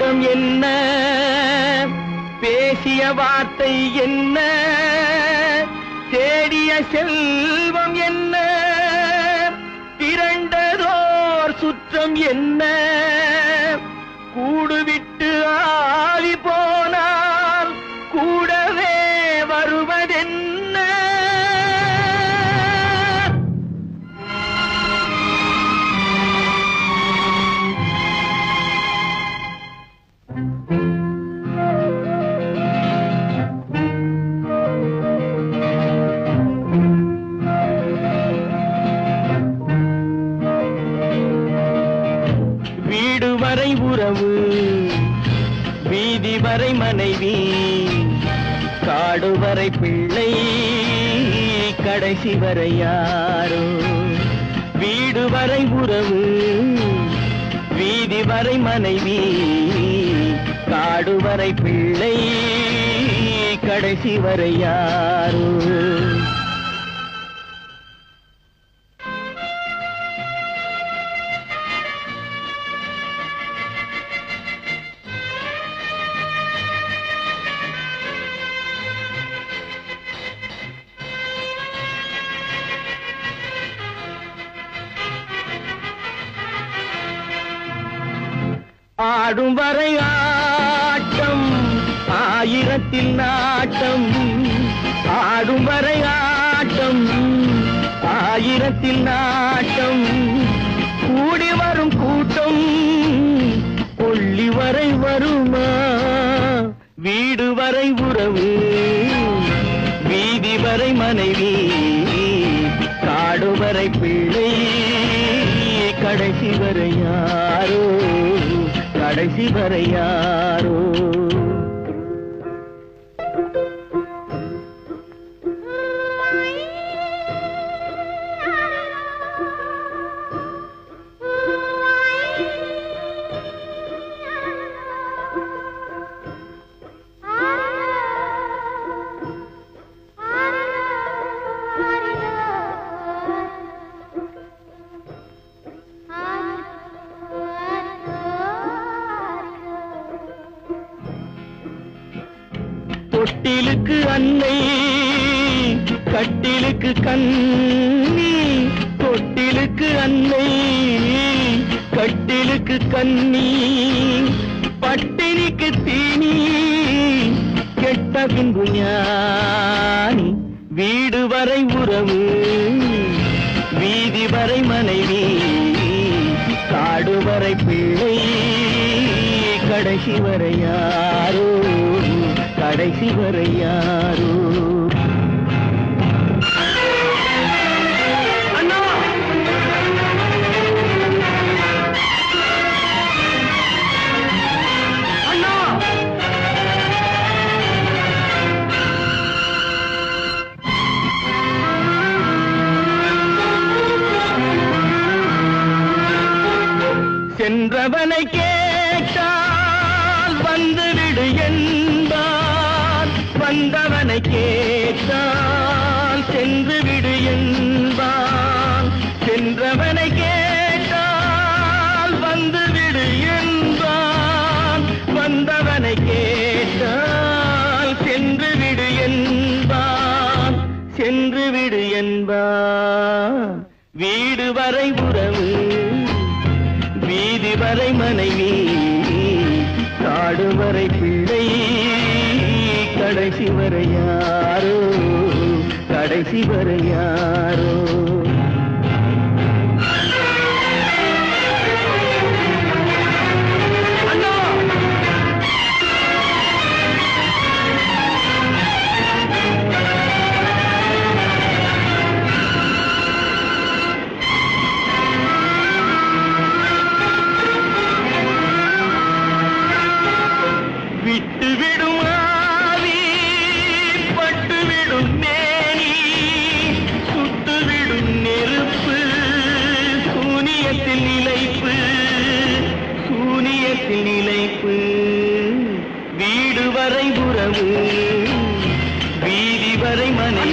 கூட்டம் என்ன, பேசிய வார்த்தை என்ன, தேடிய செல்வம் என்ன, திரண்டதோர் சுற்றம் என்ன, கூடுவிட்டு ஆவி போனால் கூடவே வருவதென்ன. வீடு வரை உறவு, வீதி வரை மனைவி, காடு வரை பிள்ளை, கடைசி வரை யாரோ. வீடு வரை உறவு, வீதி வரை மனைவி, காடு வரை பிள்ளை, கடைசி வரை யாரோ. ஆடும் வரை ஆட்டம், ஆயிரத்தில் நாட்டம், ஆடும் வரை ஆட்டம், ஆயிரத்தில் நாட்டம், கூடி வரும் கூட்டம் கொள்ளி வரை வருமா. வீடு வரை உறவு, வீதி வரை மனைவி, காடு வரை பிள்ளை, கடைசி வரை யாரோ, கடைசி வரை யாரோ. தொட்டிலுக்கு அன்னை, கட்டிலுக்கு கண்ணி, தொட்டிலுக்கு அன்னை, கட்டிலுக்கு கண்ணி, பட்டினிக்கு தீனி, கெட்ட பின்பு ஞானி. வீடு வரை உறவு, வீதி வரை மனைவி, காடு வரை பிள்ளை, கடைசி வரை யாரோ, கடைசி வரை யாரோ. அண்ணா அண்ணா, சென்றவனை கேட்டால் வந்துவிடு என்பார், வந்தவனை கேட்டால் சென்று விடு என்பான். சென்றவனை கேட்டால் வந்துவிடு என்பான், வந்தவனை கேட்டால் சென்று விடு என்பான், சென்று விடு என்பான். வீடு வரை உறவு, வீதி வரை மனைவி, காடு வரை பிள்ளை, கடைசி வரை யாரோ, கடைசி வரை யாரோ. விட்டு விடும் ஆவி, பட்டு விடும் மேனி, சுட்டு விடும் நெருப்பு, சூனியத்தில் நிலைப்பு, சூனியத்தில் நிலைப்பு. வீடு வரை உறவு, வீதி வரை மனைவி,